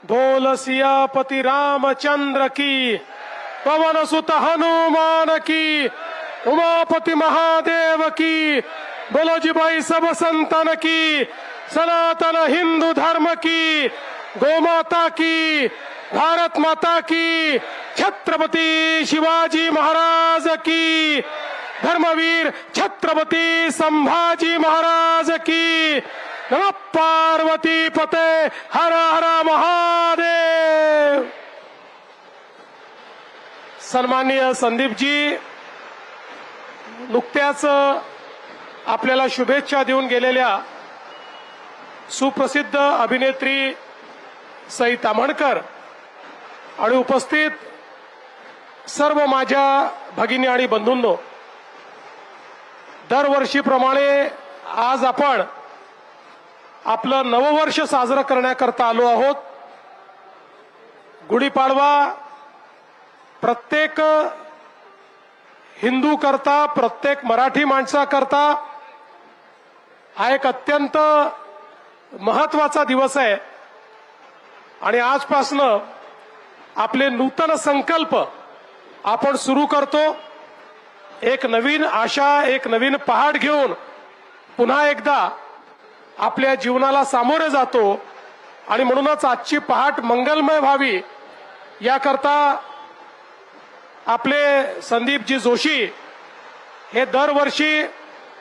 बोल सियापति रामचंद्र की, पवन सुत हनुमान की, उमापति महादेव की, बोलो जी भाई सब संतन की, सनातन हिंदू धर्म की, गोमाता की, भारत माता की, छत्रपति शिवाजी महाराज की, धर्मवीर छत्रपति संभाजी महाराज की, नमः पार्वती पते, हर हर महादेव। सन्माननीय संदीपजी नुकत्याच आपल्याला शुभेच्छा देऊन गेलेल्या सुप्रसिद्ध अभिनेत्री सई ताम्हणकर आणि उपस्थित सर्व माझ्या भगिनी आणि बंधूंनो, दरवर्षीप्रमाणे आज आपण आपलं नववर्ष साजरं करण्याकरता आलो आहोत। गुढीपाडवा प्रत्येक हिंदू करता, प्रत्येक मराठी माणसाकरता हा एक अत्यंत महत्वाचा दिवस आहे आणि आजपासनं आपले नूतन संकल्प आपण सुरू करतो। एक नवीन आशा, एक नवीन पहाट घेऊन पुन्हा एकदा आपल्या जीवनाला सामोरे जातो आणि म्हणूनच आजची पहाट मंगलमय व्हावी याकरता आपले संदीपजी जोशी हे दरवर्षी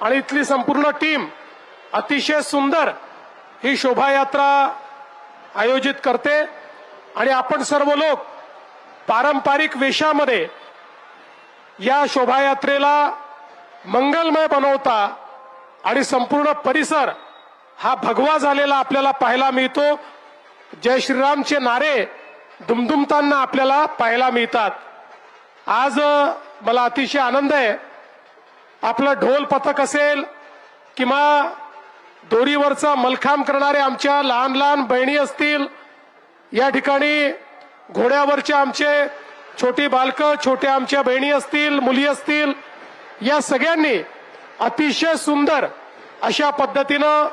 आणि इथली संपूर्ण टीम अतिशय सुंदर ही शोभायात्रा आयोजित करते आणि आपण सर्व लोक पारंपरिक वेशामध्ये या शोभायात्रेला मंगलमय बनवता आणि संपूर्ण परिसर हा भगवा झालेला आपल्याला पाहायला मिळतो। जय श्रीरामचे नारे दुमदुमताना आपल्याला पाहायला मिळतात। आज मला अतिशय आनंद आहे, आपलं ढोल पथक असेल किंवा दोरीवरचा मलखांब करणारे आमच्या लहान लहान बहिणी असतील, या ठिकाणी घोड्यावरच्या आमचे छोटी बालकं, छोट्या आमच्या बहिणी असतील, मुली असतील, या सगळ्यांनी अतिशय सुंदर अशा पद्धतीनं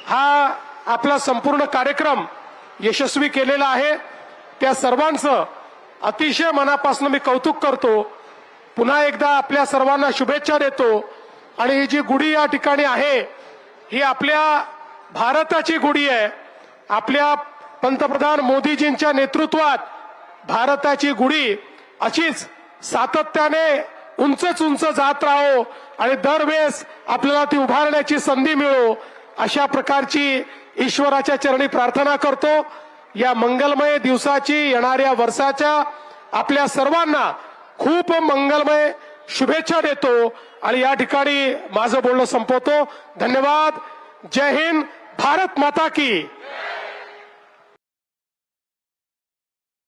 हा आपला संपूर्ण कार्यक्रम यशस्वी केलेला आहे। त्या सर्वांचं अतिशय मनापासून मी कौतुक करतो। पुन्हा एकदा आपल्या सर्वांना शुभेच्छा देतो आणि ही जी गुढी या ठिकाणी आहे ही आपल्या भारताची गुढी आहे। आपल्या पंतप्रधान मोदीजींच्या नेतृत्वात भारताची गुढी अशीच सातत्याने उंचच उंच जात राहो आणि दरवेळेस आपल्याला ती उभारण्याची संधी मिळो, अशा प्रकारची ईश्वराच्या चरणी प्रार्थना करतो। या मंगलमय दिवसाची, येणाऱ्या वर्षाच्या आपल्या सर्वांना खूप मंगलमय शुभेच्छा देतो आणि या ठिकाणी माझं बोलणं संपवतो। धन्यवाद। जय हिंद, भारत माता की।